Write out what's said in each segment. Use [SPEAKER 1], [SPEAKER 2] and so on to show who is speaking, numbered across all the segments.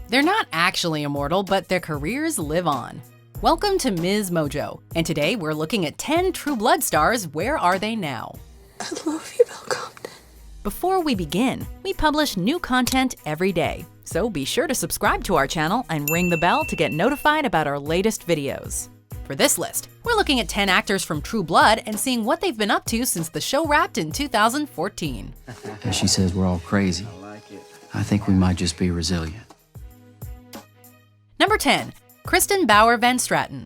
[SPEAKER 1] They're not actually immortal, but their careers live on. Welcome to MsMojo, and today we're looking at 10 True Blood stars. Where are they now?
[SPEAKER 2] I love you, Bill Compton.
[SPEAKER 1] Before we begin, we publish new content every day, so be sure to subscribe to our channel and ring the bell to get notified about our latest videos. For this list, we're looking at 10 actors from True Blood and seeing what they've been up to since the show wrapped in 2014.
[SPEAKER 3] She says we're all crazy. I think we might just be resilient.
[SPEAKER 1] Number 10. Kristen Bauer Van Straten.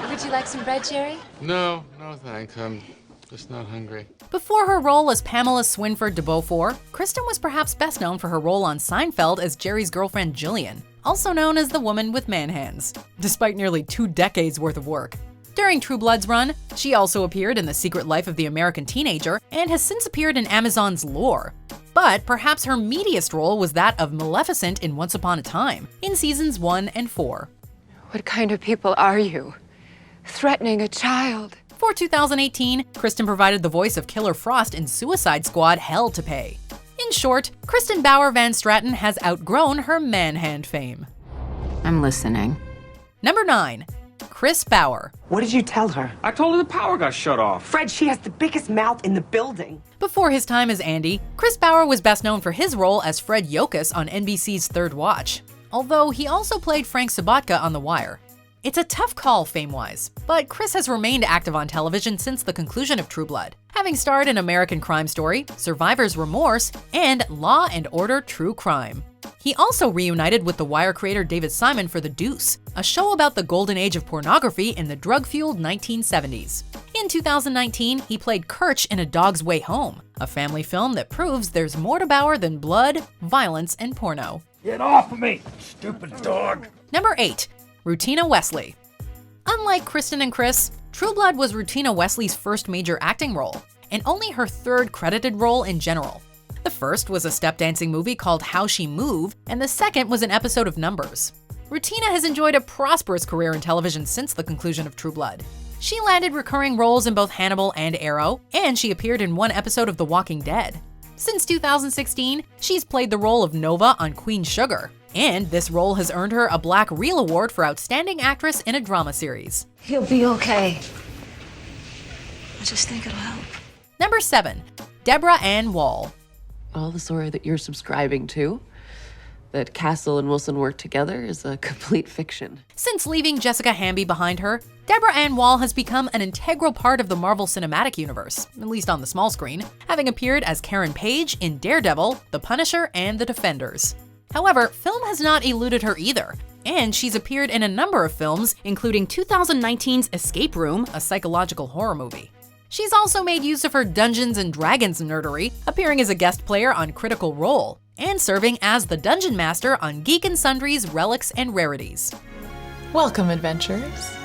[SPEAKER 4] Would you like some bread, Jerry?
[SPEAKER 5] No thanks. I'm just not hungry.
[SPEAKER 1] Before her role as Pamela Swinford de Beaufort, Kristen was perhaps best known for her role on Seinfeld as Jerry's girlfriend Jillian, also known as the woman with man hands, despite nearly 2 decades worth of work. During True Blood's run, she also appeared in The Secret Life of the American Teenager and has since appeared in Amazon's Lore. But perhaps her meatiest role was that of Maleficent in Once Upon a Time, in seasons 1 and 4.
[SPEAKER 2] What kind of people are you? Threatening a child.
[SPEAKER 1] For 2018, Kristen provided the voice of Killer Frost in Suicide Squad: Hell to Pay. In short, Kristen Bauer Van Straten has outgrown her man-hand fame.
[SPEAKER 2] I'm listening.
[SPEAKER 1] Number 9. Chris Bauer.
[SPEAKER 6] What did you tell her?
[SPEAKER 7] I told her the power got shut off.
[SPEAKER 6] Fred, she has the biggest mouth in the building.
[SPEAKER 1] Before his time as Andy, Chris Bauer was best known for his role as Fred Yokas on NBC's Third Watch, although he also played Frank Sabatka on The Wire. It's a tough call fame-wise, but Chris has remained active on television since the conclusion of True Blood, having starred in American Crime Story, Survivor's Remorse, and Law & Order: True Crime. He also reunited with The Wire creator David Simon for The Deuce, a show about the golden age of pornography in the drug-fueled 1970s. In 2019, he played Kirch in A Dog's Way Home, a family film that proves there's more to Bauer than blood, violence, and porno.
[SPEAKER 7] Get off of me, stupid dog.
[SPEAKER 1] Number 8. Rutina Wesley. Unlike Kristen and Chris, True Blood was Rutina Wesley's first major acting role, and only her 3rd credited role in general. The first was a step dancing movie called How She Move, and the second was an episode of Numbers. Rutina has enjoyed a prosperous career in television since the conclusion of True Blood. She landed recurring roles in both Hannibal and Arrow, and she appeared in 1 episode of The Walking Dead. Since 2016, she's played the role of Nova on Queen Sugar, and this role has earned her a Black Reel Award for Outstanding Actress in a Drama Series.
[SPEAKER 4] He'll be okay. I just think it'll help.
[SPEAKER 1] Number 7. Deborah Ann Woll.
[SPEAKER 8] All the story that you're subscribing to, that Castle and Wilson work together, is a complete fiction.
[SPEAKER 1] Since leaving Jessica Hamby behind her, Deborah Ann Woll has become an integral part of the Marvel Cinematic Universe, at least on the small screen, having appeared as Karen Page in Daredevil, The Punisher, and The Defenders. However, film has not eluded her either, and she's appeared in a number of films, including 2019's Escape Room, a psychological horror movie. She's also made use of her Dungeons & Dragons nerdery, appearing as a guest player on Critical Role, and serving as the Dungeon Master on Geek & Sundry's Relics and Rarities.
[SPEAKER 9] Welcome, adventurers.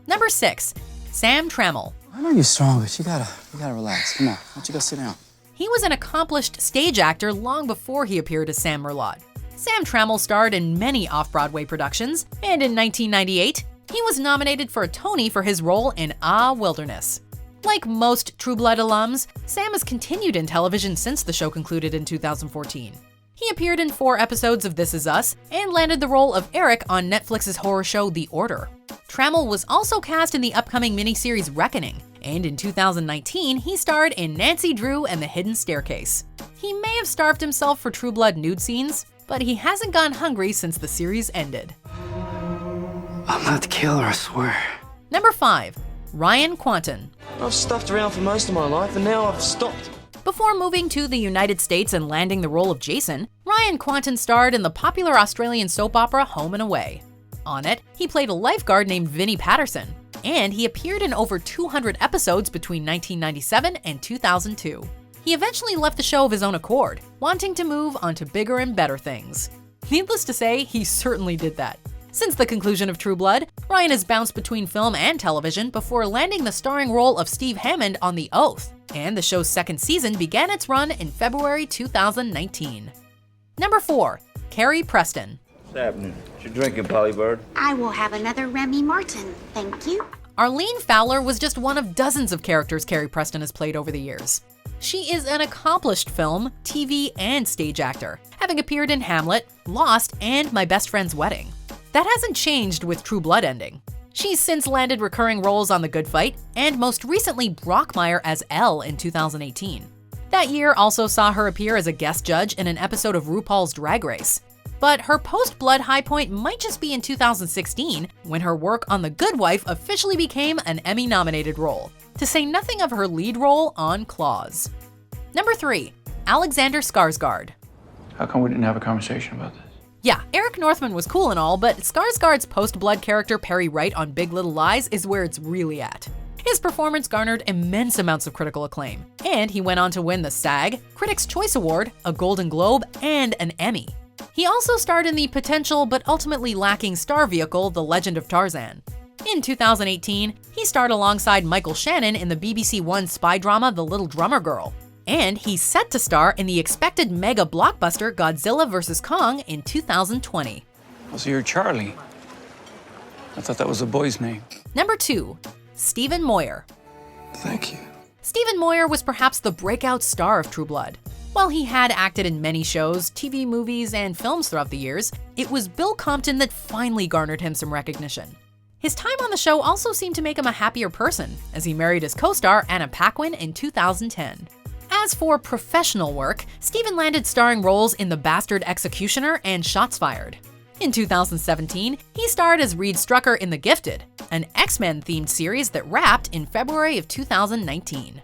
[SPEAKER 1] Number 6. Sam Trammell.
[SPEAKER 3] I know you're strong, but you gotta relax. Come on, why don't you go sit down?
[SPEAKER 1] He was an accomplished stage actor long before he appeared as Sam Merlot. Sam Trammell starred in many off-Broadway productions, and in 1998, he was nominated for a Tony for his role in Ah, Wilderness. Like most True Blood alums, Sam has continued in television since the show concluded in 2014. He appeared in 4 episodes of This Is Us and landed the role of Eric on Netflix's horror show The Order. Trammell was also cast in the upcoming miniseries Reckoning, and in 2019 he starred in Nancy Drew and the Hidden Staircase. He may have starved himself for True Blood nude scenes, but he hasn't gone hungry since the series ended.
[SPEAKER 3] I'm not the killer, I swear.
[SPEAKER 1] Number 5. Ryan Quanten.
[SPEAKER 10] I've stuffed around for most of my life, and now I've stopped.
[SPEAKER 1] Before moving to the United States and landing the role of Jason, Ryan Quanten starred in the popular Australian soap opera Home and Away. On it, he played a lifeguard named Vinnie Patterson, and he appeared in over 200 episodes between 1997 and 2002. He eventually left the show of his own accord, wanting to move on to bigger and better things. Needless to say, he certainly did that. Since the conclusion of True Blood, Ryan has bounced between film and television before landing the starring role of Steve Hammond on The Oath, and the show's 2nd season began its run in February 2019. Number 4. Carrie Preston.
[SPEAKER 11] What's happening? What you drinking, Polly Bird?
[SPEAKER 12] I will have another Remy Martin, thank you.
[SPEAKER 1] Arlene Fowler was just one of dozens of characters Carrie Preston has played over the years. She is an accomplished film, TV, and stage actor, having appeared in Hamlet, Lost, and My Best Friend's Wedding. That hasn't changed with True Blood ending. She's since landed recurring roles on The Good Fight, and most recently Brockmire as Elle in 2018. That year also saw her appear as a guest judge in an episode of RuPaul's Drag Race. But her post-Blood high point might just be in 2016, when her work on The Good Wife officially became an Emmy-nominated role, to say nothing of her lead role on Claws. Number 3. Alexander Skarsgård.
[SPEAKER 7] How come we didn't have a conversation about this?
[SPEAKER 1] Yeah, Eric Northman was cool and all, but Skarsgård's post-Blood character Perry Wright on Big Little Lies is where it's really at. His performance garnered immense amounts of critical acclaim, and he went on to win the SAG, Critics' Choice Award, a Golden Globe, and an Emmy. He also starred in the potential but ultimately lacking star vehicle The Legend of Tarzan. In 2018, he starred alongside Michael Shannon in the BBC One spy drama The Little Drummer Girl. And he's set to star in the expected mega blockbuster Godzilla vs. Kong in 2020.
[SPEAKER 7] Oh, so you're Charlie. I thought that was a boy's name.
[SPEAKER 1] Number 2. Stephen Moyer.
[SPEAKER 7] Thank you.
[SPEAKER 1] Stephen Moyer was perhaps the breakout star of True Blood. While he had acted in many shows, TV movies, and films throughout the years, it was Bill Compton that finally garnered him some recognition. His time on the show also seemed to make him a happier person, as he married his co-star Anna Paquin in 2010. As for professional work, Stephen landed starring roles in The Bastard Executioner and Shots Fired. In 2017, he starred as Reed Strucker in The Gifted, an X-Men themed series that wrapped in February of 2019.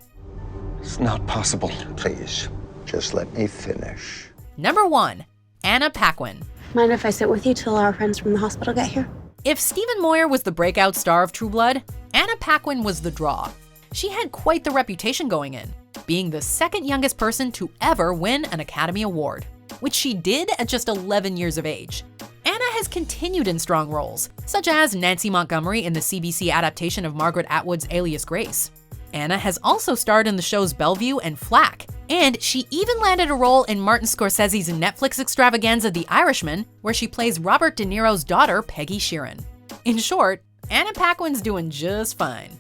[SPEAKER 13] It's not possible. Please, just let me finish.
[SPEAKER 1] Number 1. Anna Paquin.
[SPEAKER 4] Mind if I sit with you till our friends from the hospital get here?
[SPEAKER 1] If Stephen Moyer was the breakout star of True Blood, Anna Paquin was the draw. She had quite the reputation going in, being the second youngest person to ever win an Academy Award, which she did at just 11 years of age. Anna has continued in strong roles, such as Nancy Montgomery in the CBC adaptation of Margaret Atwood's Alias Grace. Anna has also starred in the shows Bellevue and Flack, and she even landed a role in Martin Scorsese's Netflix extravaganza The Irishman, where she plays Robert De Niro's daughter, Peggy Sheeran. In short, Anna Paquin's doing just fine.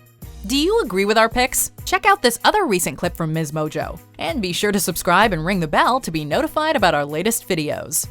[SPEAKER 1] Do you agree with our picks? Check out this other recent clip from MsMojo, and be sure to subscribe and ring the bell to be notified about our latest videos.